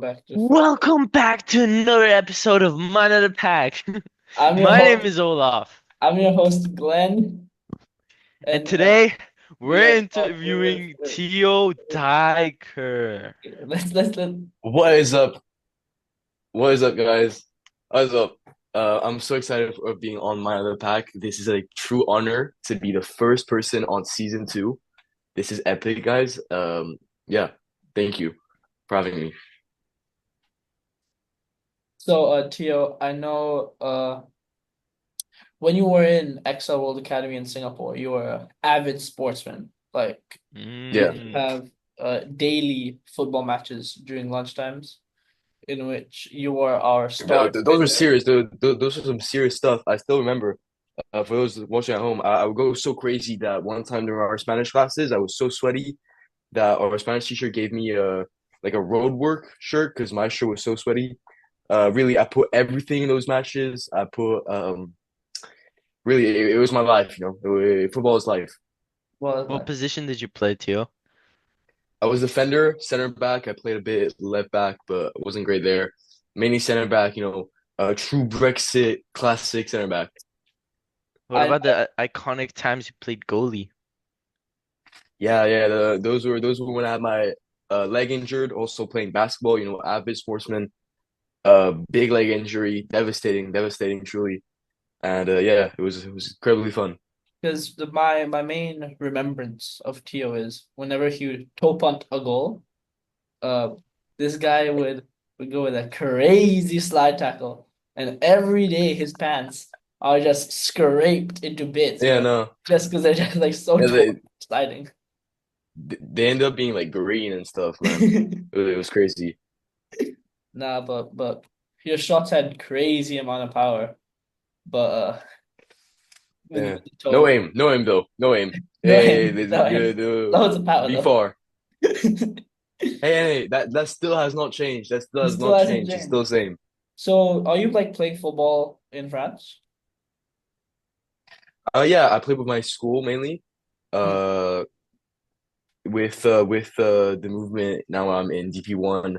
Back to Welcome back to another episode of Mind of the Pack. I'm your My name host. is Olaf, I'm your host, Glenn, and and today we are we're talking with. interviewing Tio Diker. Let's. What is up? What is up, guys? What is up? I'm so excited for being on my other pack. This is a true honor to be the first person on season two. This is epic, guys. Yeah, thank you for having me. So, Tio, I know when you were in XL World Academy in Singapore, you were an avid sportsman. Like we Yeah, would Mm. have daily football matches during lunchtimes, in which you were our star those were defender. serious. Those were some serious stuff. I still remember. For those watching at home, I would go so crazy that one time during our Spanish classes, I was so sweaty that our Spanish teacher gave me a like a road work shirt because my shirt was so sweaty. Really, I put everything in those matches. I put really, it was my life. Football is life. Was What that? position did you play, Tio? I was defender, center back. I played a bit left back, but wasn't great there. Mainly center back. True Brexit classic center back. What I about the iconic times you played goalie? Yeah, yeah. Those were when I had my leg injured. Also playing basketball. Avid sportsman. Big leg injury, devastating, devastating, truly. And yeah, it was incredibly fun. because my main remembrance of Tio is whenever he would toe punt a goal. Uh, this guy would go with a crazy slide tackle, and every day his pants are just scraped into bits, Yeah, bro. no, Just because they're just like so yeah, torn sliding. they end up being like green and stuff, man. It was crazy. Nah, but your shots had crazy amount of power, but with Yeah, the no toe, aim, no aim though, no aim. no Hey, hands, no hands, loads of power be though. far. Hey, that still has not changed. That still It has still not hasn't changed. It's changed. still the same. So, are you like playing football in France? Yeah, I played with my school mainly. Hmm. Uh, with the movement now I'm in DP1.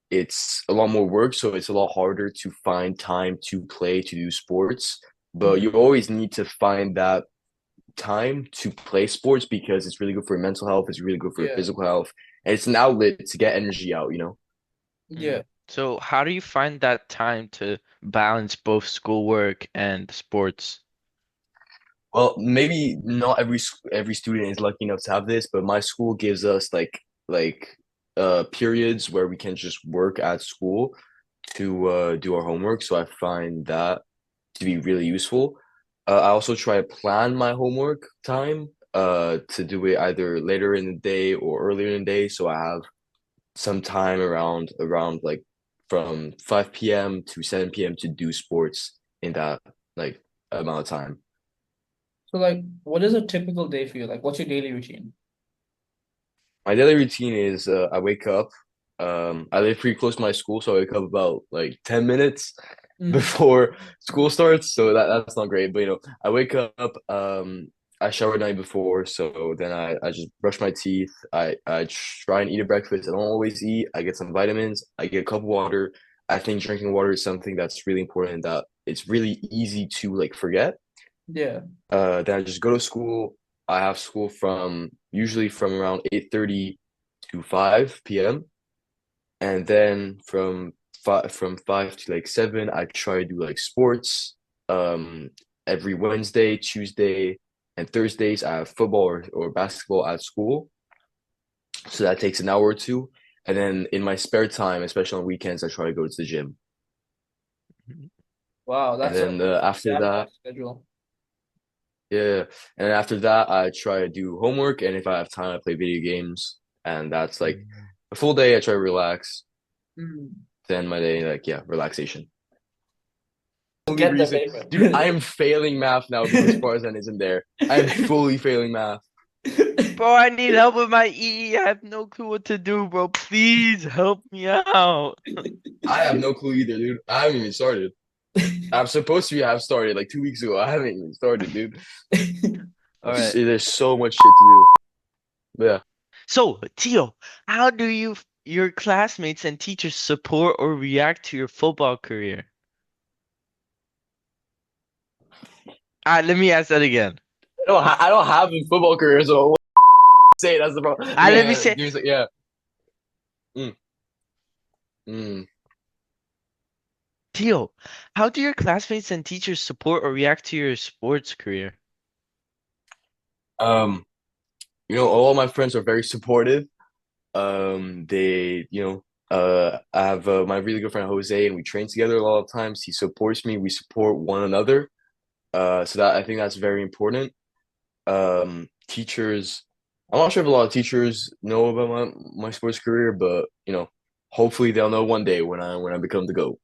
It's a lot more work, so it's a lot harder to find time to play, to do sports. But Hmm. you always need to find that time to play sports because it's really good for your mental health, it's really good for your Yeah, physical health, and it's an outlet to get energy out. yeah. Mm. So how do you find that time to balance both schoolwork and sports? Well, maybe not every student is lucky enough to have this, but my school gives us like periods where we can just work at school to do our homework. So I find that to be really useful. I also try to plan my homework time to do it either later in the day or earlier in the day, so I have some time around like from 5 p.m. to 7 p.m. to do sports in that like amount of time. So, like, what is a typical day for you? Like, what's your daily routine? My daily routine is I wake up. I live pretty close to my school, so I wake up about like 10 minutes Mm. before school starts. So that's not great, but I wake up. I shower the night before, so then I just brush my teeth. I try and eat a breakfast. I don't always eat. I get some vitamins. I get a cup of water. I think drinking water is something that's really important. That it's really easy to like forget. Yeah. Then I just go to school. I have school from usually from around 8:30 to 5 p.m. And then from five to like 7, I try to do like sports. Um, every Wednesday, Tuesday, and Thursdays, I have football or basketball at school. So that takes an hour or two. And then in my spare time, especially on weekends, I try to go to the gym. Wow, And that's a then after that, jam-packed schedule. yeah. And then after that, I try to do homework. And if I have time, I play video games. And that's like Mm. a full day. I try to relax. Mm. Then my day, like, yeah, relaxation. Only Get the reason, dude, I paper. am failing math now because Farzan isn't there. I am fully failing math. Bro, I need help with my EE. I have no clue what to do, bro. Please help me out. I have no clue either, dude. I haven't even started. I'm supposed to have started like 2 weeks ago. I haven't even started, dude. All right. There's so much shit to do. But yeah. So, Tio, how do you your classmates and teachers support or react to your football career? Let me ask that again. I don't have a football career, so what say that's the problem. Let me Yeah, say, yeah. Mm, mm. Tio, how do your classmates and teachers support or react to your sports career? Um, all my friends are very supportive. I have my really good friend Jose, and we train together a lot of times. He supports me. We support one another. So that I think that's very important. Teachers, I'm not sure if a lot of teachers know about my sports career, but hopefully they'll know one day when I become the GOAT.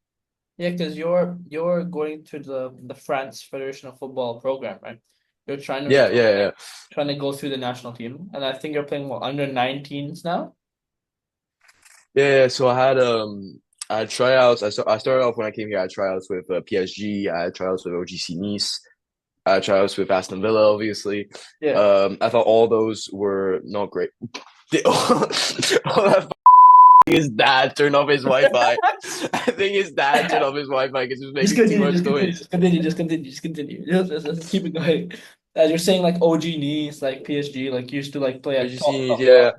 Yeah, because you're going to the France Federation of Football program, right? You're Yeah, yeah, yeah. trying to go through the national team, and I think you're playing what under 19s now. Yeah, so I had tryouts. I started off when I came here. I had tryouts with PSG. I had tryouts with OGC Nice. I had tryouts with Aston Villa, obviously. Yeah. I thought all those were not great. All that his dad turned off his Wi-Fi. I think his dad turned off his Wi-Fi because it was Just making too continue, much just continue, noise. just continue, just continue, just continue. Just keep it going. As you're saying, like OG Nice, like PSG, like used to like play at top OGC, top yeah. club.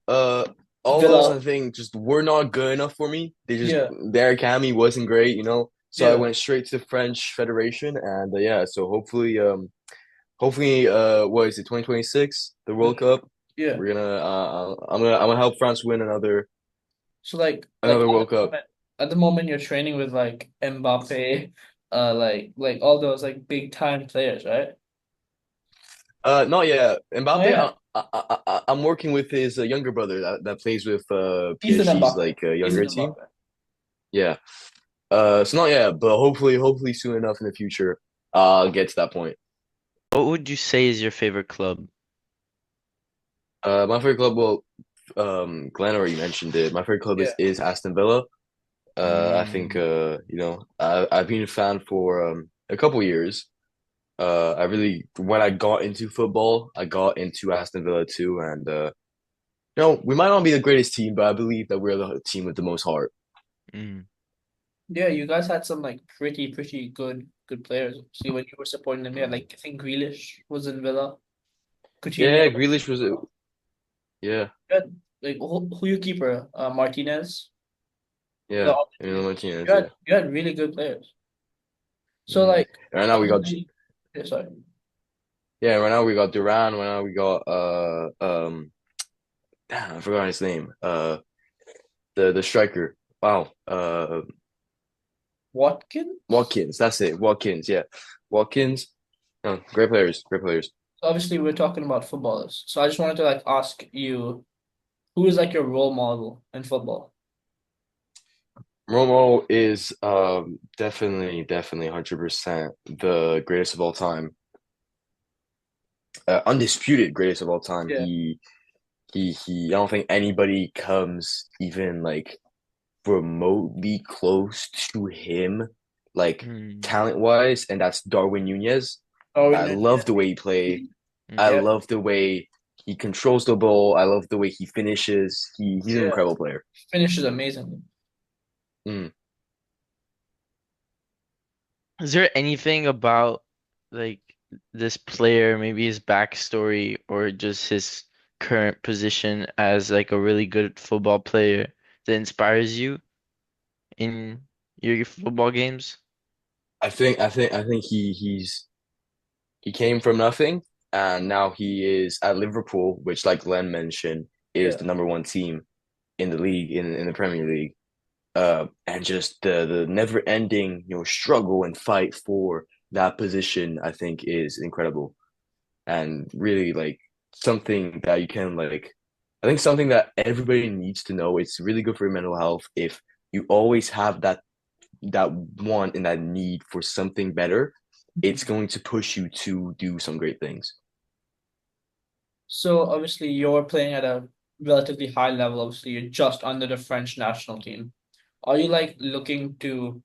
Uh, all those I Villa, think just were not good enough for me. yeah, Their academy wasn't great. So I yeah, went straight to the French Federation, and yeah. So hopefully, what is it, 2026, the World mhm, Cup? yeah. I'm gonna help France win So like another World Cup. at the moment you're training with like Mbappe, like all those like big time players, right? Not yet. Oh Mbappe, yeah, I'm working with his younger brother that plays with Ethan PSG's Mbappe, like Ethan younger team. Mbappe. Yeah. So not yet, but hopefully soon enough in the future, I'll get to that point. What would you say is your favorite club? My favorite club, well, Glenn already mentioned it. My favorite club Yeah. is Aston Villa. I think Mm. I've been a fan for a couple years. I really when I got into football, I got into Aston Villa too, and we might not be the greatest team, but I believe that we're the team with the most heart. Mm. Yeah, you guys had some like pretty good players. See when you were supporting them, yeah, like I think Grealish was in Villa, Yeah, Coutinho. Grealish was yeah, You had, like who your keeper? Martinez. The yeah, Martinez, yeah. you had really good players. So Mm. like And right now we got obviously, yeah, sorry. yeah, right now we got Duran. Right now we got damn, I forgot his name. The striker. Wow. Watkins. Watkins. That's it. Watkins. Yeah, Watkins. Oh, great players. Great players. Obviously, we're talking about footballers. So I just wanted to like ask you, who is like your role model in football? Romo is definitely 100% the greatest of all time. Undisputed greatest of all time. Yeah. He. I don't think anybody comes even like remotely close to him, like Mm. talent wise, and that's Darwin Nunez. Oh, I love the way he play. yeah. I Mm. Yeah. love the way he controls the ball. I love the way he finishes. He's an Yeah. incredible player. Finishes amazingly. Mm. Is there anything about like this player, maybe his backstory or just his current position as like a really good football player that inspires you in your football games? I think he came from nothing, and now he is at Liverpool, which, like Glenn mentioned, is Yeah. the number one team in the league in the Premier League. And just the never ending struggle and fight for that position, I think is incredible and really like something that you can like. I think something that everybody needs to know. It's really good for your mental health if you always have that want and that need for something better. It's going to push you to do some great things. So obviously you're playing at a relatively high level. Obviously, you're just under the French national team. Are you like looking to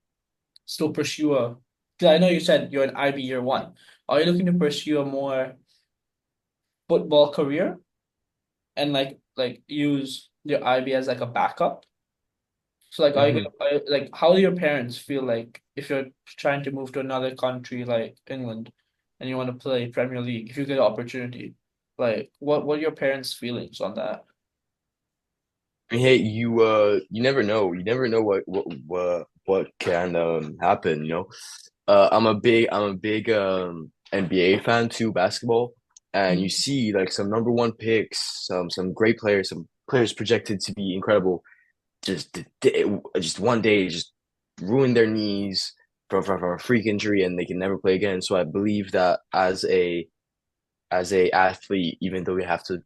still pursue a? Because I know you said you're an IB year one. Are you looking to pursue a more football career and like use your IB as like a backup? So like, hmm like, how do your parents feel like if you're trying to move to another country like England and you want to play Premier League, if you get an opportunity, like what are your parents' feelings on that? I mean, hey, you never know. You never know what can happen, you know. I'm a big NBA fan too, basketball, and you see like some number one picks, some great players, some players projected to be incredible, just one day just ruin their knees from a freak injury and they can never play again. So I believe that as a athlete, even though you have to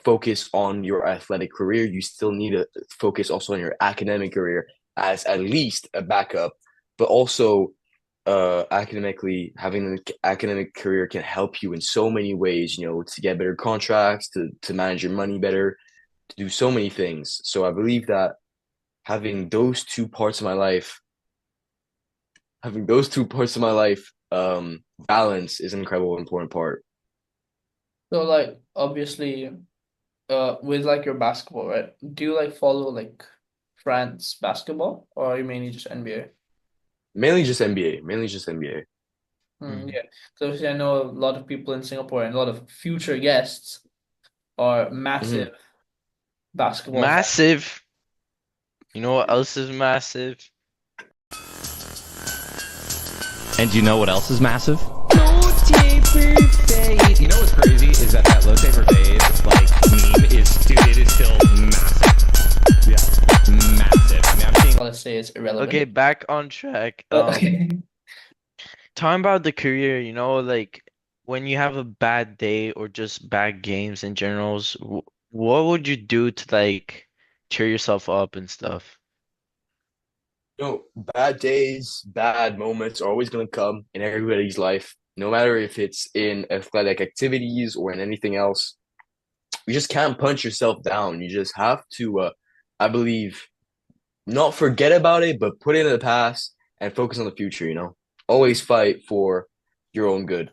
focus on your athletic career, you still need to focus also on your academic career as at least a backup, but also academically having an academic career can help you in so many ways, to get better contracts, to manage your money better, to do so many things. So I believe that having those two parts of my life, having those two parts of my life, balance is an incredible important part. So like obviously with like your basketball, right? Do you like follow like France basketball or are you mainly just NBA? Mainly just NBA, mainly just NBA. Yeah. So obviously I know a lot of people in Singapore and a lot of future guests are massive hmm basketball fans. Massive. You know what else is massive? And do you know what else is massive? Low taper fade. You know what's crazy is that low taper fade like meme is dude, it is still massive. Yeah, massive. I mean, I'm seeing. Let's say it's irrelevant. Okay, back on track. But okay. Talking about the career, like when you have a bad day or just bad games in generals, what would you do to like cheer yourself up and stuff? Bad days, bad moments are always going to come in everybody's life, no matter if it's in athletic activities or in anything else. You just can't punch yourself down. You just have to, I believe, not forget about it, but put it in the past and focus on the future, Always fight for your own good.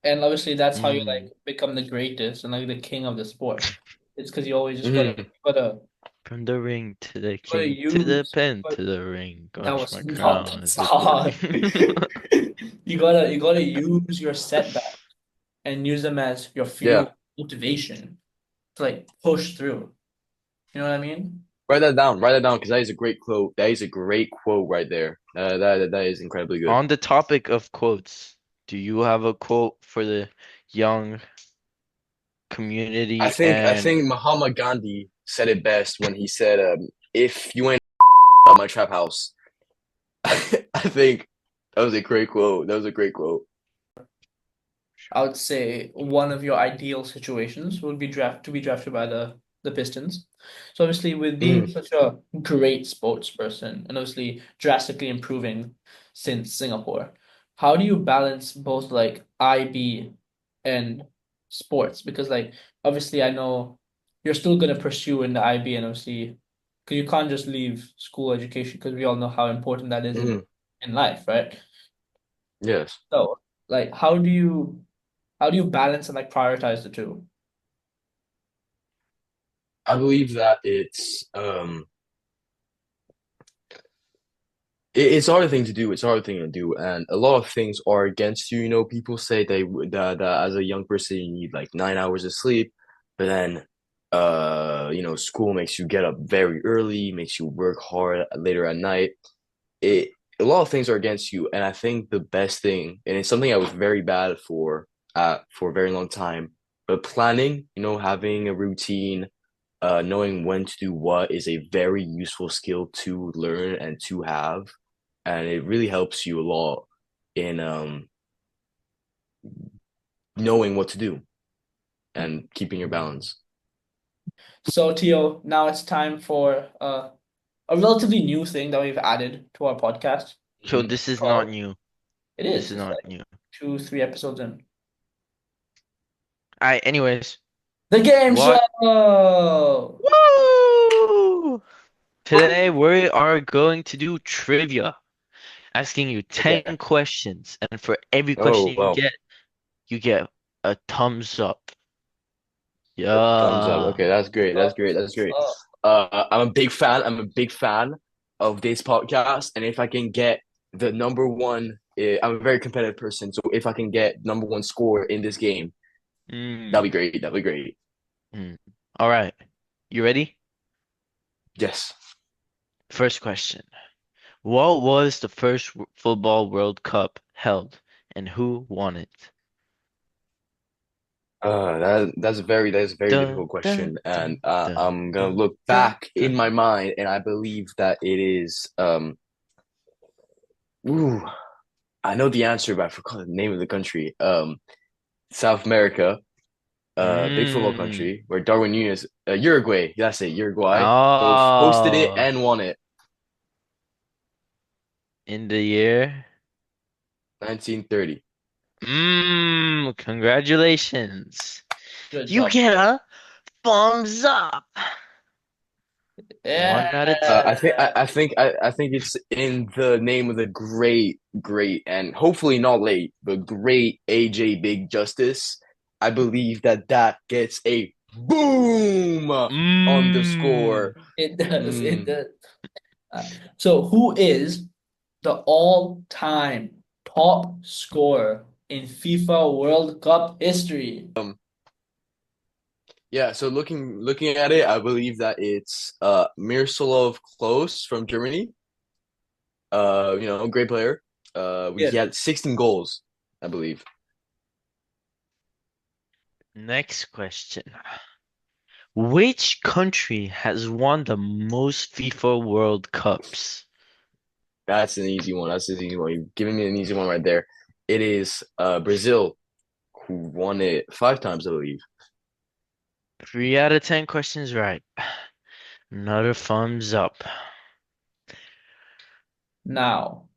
And obviously that's how you like Mm. become the greatest and like the king of the sport. It's because you always just hmm From the ring to the gotta king to the use pen but to the ring. that Gosh, was my not crown that is before song. you. You gotta use your setback and use them as your Yeah, fuel motivation to like push through. You know what I mean? write that down. Write that down because that is a great quote. That is a great quote right there. That is incredibly good. On the topic of quotes, do you have a quote for the young I community think I and think Mahatma Gandhi said it best when he said, "If you ain't at my trap house." I think that was a great quote. That was a great quote. I would say one of your ideal situations would be drafted by the Pistons. So obviously with being Mhm. such a great sports person and obviously drastically improving since Singapore, how do you balance both like IB and sports? Because like obviously I know you're still gonna pursue in the IB and obviously because you can't just leave school education because we all know how important that is Mhm. in life, right? Yes. So like how do you balance and like prioritize the two? I believe that it's a hard thing to do. It's a hard thing to do, and a lot of things are against you. People say that as a young person you need like 9 hours of sleep, but then school makes you get up very early, makes you work hard later at night. It A lot of things are against you, and I think the best thing, and it's something I was very bad for a very long time, but planning, having a routine, knowing when to do what is a very useful skill to learn and to have, and it really helps you a lot in knowing what to do and keeping your balance. So Tio, now it's time for a relatively new thing that we've added to our podcast so this is not called new. it This is. is It's not like new. 2, 3 episodes in. Alright, anyways. The game What? show! Woo! Today we are going to do trivia, asking you 10 Okay. questions, and for every Oh, question wow. you get a thumbs up. Thumbs up. Yeah. Okay, that's great. That's great. That's great. Oh, I'm a big fan. I'm a big fan of this podcast, and if I can get the number one, I'm a very competitive person. So if I can get number one score in this game, that'd be Mm. great. That'd be great. Mm. All right. You ready? Yes. First question. What was the first football World Cup held and who won it? That's a very Dun, difficult dun, question, and dun, dun, I'm gonna dun, look dun, back in dun. my mind, and I believe that it is ooh, I know the answer, but I forgot the name of the country. South America, big football Mm. country where Darwin Núñez, Uruguay, that's it, Uruguay, both hosted it Oh, and won it, in the year? 1930. Congratulations. good You job. get a thumbs up. Yeah. 1 out of 10. I think it's in the name of the great, and hopefully not late, but great AJ Big Justice. I believe that that gets a boom on the Mmm. score. It does. It Mm. does. So who is the all-time top scorer in FIFA World Cup history? Yeah, so looking at it, I believe that it's Miroslav Klose from Germany. Great player. Yeah. He had 16 goals, I believe. Next question. Which country has won the most FIFA World Cups? That's an easy one. That's an easy one. You're giving me an easy one right there. It is Brazil who won it 5 times, I believe. 3 out of 10 questions right. Another thumbs up. Now,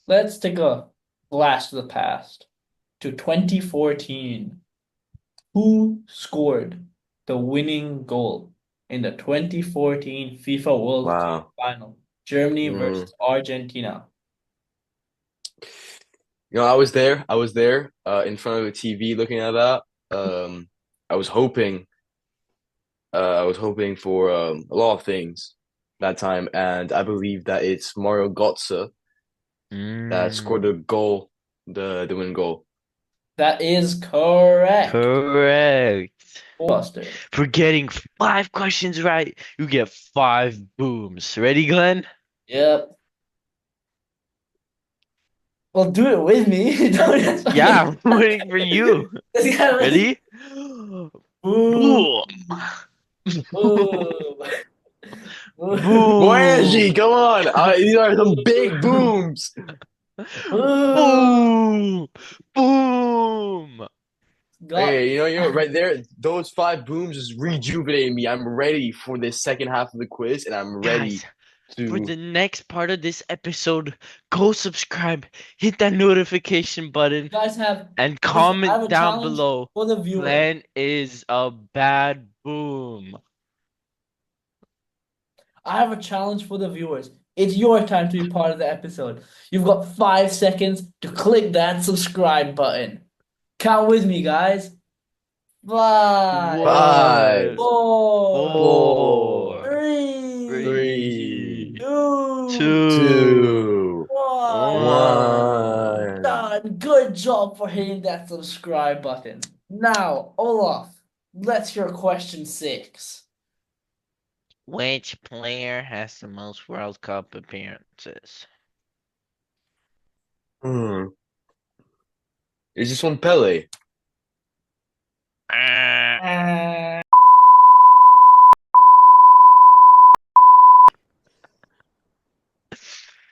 let's take a blast to the past to 2014. Who scored the winning goal in the 2014 FIFA World Cup Wow. final? Germany Mm. versus Argentina. I was there. I was there, in front of the TV looking at that. Um, I was hoping, I was hoping for a lot of things that time, and I believe that it's Mario Götze that scored Mm, the goal, the win goal. That is correct. correct. Buster. For getting 5 questions right, you get 5 booms. Ready, Glenn? Yep. Well, do it with me. Don't just Yeah, fucking. I'm waiting for you. This guy was Ready? boom, Boom. boom, boom, Boyanji, Boom. come on! These are some big booms. boom. Boom. Boom. Got Hey, right there, those 5 booms is rejuvenating me. I'm ready for this second half of the quiz, and I'm Guys, ready for to. the next part of this episode, go subscribe, hit that notification button, you guys have. and Listen, I comment have a down challenge below. for the viewers. Glenn is a bad boom. I have a challenge for the viewers. It's your time to be part of the episode. You've got 5 seconds to click that subscribe button. Count with me, guys. Five, Five, 1, four, 4, 4, three, 3, 3, two, 2, 2, one. 1. 1. Done. Good job for hitting that subscribe button. Now, Olaf, let's hear question 6. Which player has the most World Cup appearances? Hmm. Is this one Pele? Ah,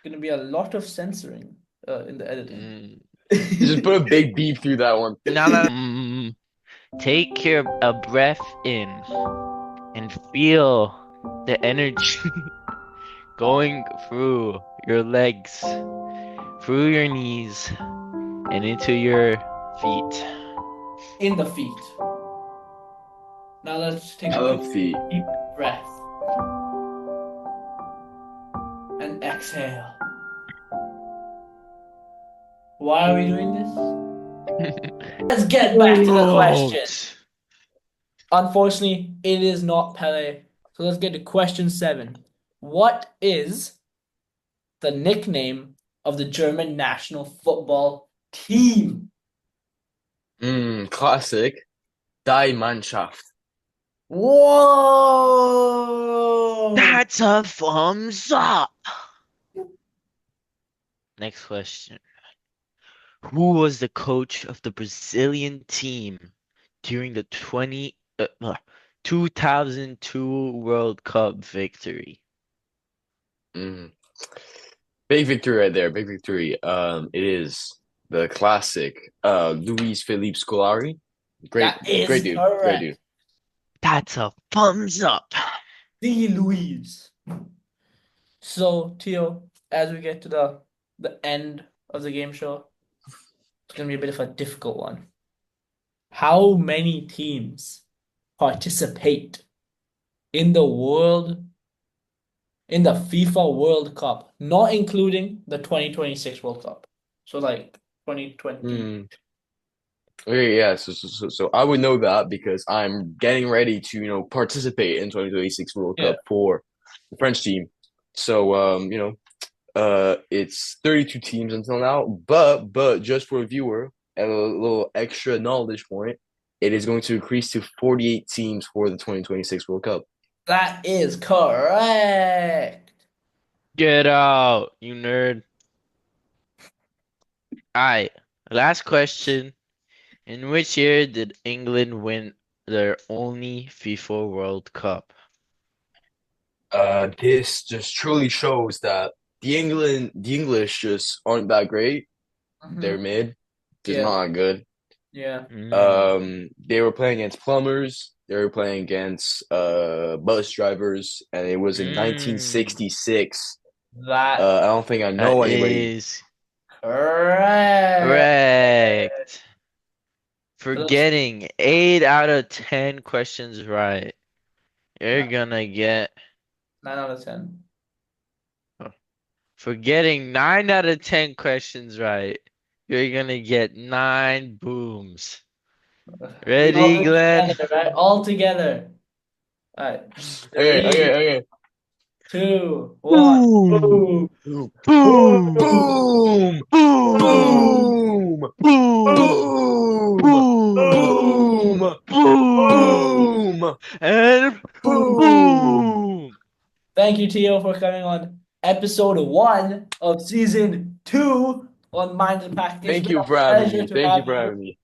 Gonna be a lot of censoring in the editing. mm, Just put a big beep through that one. no, no, no. Take a breath in and feel the energy going through your legs, through your knees, and into your feet. In the feet. Now let's take I a love feet. deep breath and exhale. Why are we doing this? Let's get back to the question. Vote. Unfortunately, it is not Pele. So let's get to question 7. What is the nickname of the German national football team? Classic. Die Mannschaft. Whoa! That's a thumbs up. Next question. Who was the coach of the Brazilian team during the 2002 World Cup victory? Mm. Big victory right there. Big victory. It is the classic Luis Felipe Scolari. Great, That is great dude. Great correct. dude. That's a thumbs up. The Louise. So, Tio, as we get to the end of the game show, it's gonna be a bit of a difficult one. How many teams participate in the FIFA World Cup, not including the 2026 World Cup? So like 2020. Hmm. Okay, yeah. So I would know that because I'm getting ready to, participate in 2026 World Yeah. Cup for the French team. So, it's 32 teams until now, but just for a viewer, and a little extra knowledge point, it is going to increase to 48 teams for the 2026 World Cup. That is correct. Get out, you nerd. Alright, last question. In which year did England win their only FIFA World Cup? This just truly shows that the English just aren't that great. They're Mhm. mid, just Yeah, not good. yeah. They were playing against plumbers. They were playing against bus drivers, and it was in Mm, 1966. That I don't think I that know anybody. is correct. correct. For For those getting 8 out of 10 questions right, you're nine, gonna get. 9 out of 10. For getting 9 out of 10 questions right, you're gonna get 9 booms. We all Ready, do it Glenn? together, right? All together. All right. Okay, Three, okay, okay. 2, 1. Boom! Boom. Boom! Boom. Boom! Boom! Boom. Boom! Boom! Boom! Boom! Boom. Boom! Boom! Boom! And Boom! boom! Thank you, Tio, for coming on episode 1 of season 2 on Mind the Pack. It's Thank been you a for having pleasure me. to Thank you have for you. having me.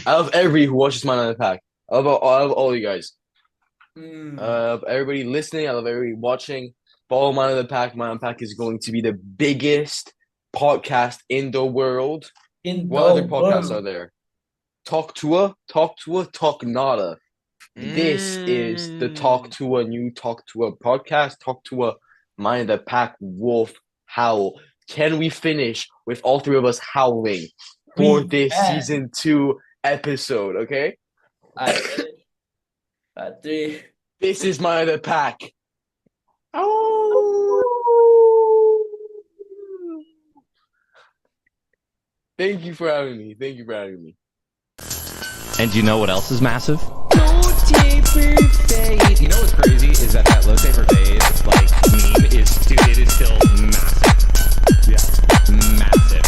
I love everybody who watches Mind on the Pack. I love all you guys. Mm. Everybody listening. I love everybody watching. Follow Mind on the Pack. Mind on the Pack is going to be the biggest podcast in the world. In What the other podcasts are world. there? Talk Nada. This is the Talk Mm. to a New Talk to a podcast. Talk to a Mind the Pack Wolf Howl. Can we finish with all three of us howling for We this can. season 2 episode? Okay, All right, ready? 3. this is Mind the Pack. Oh, thank you for having me. Thank you for having me. And you know what else is massive? You know what's crazy is that low taper fade like meme is, dude, it is still massive. Yeah, massive.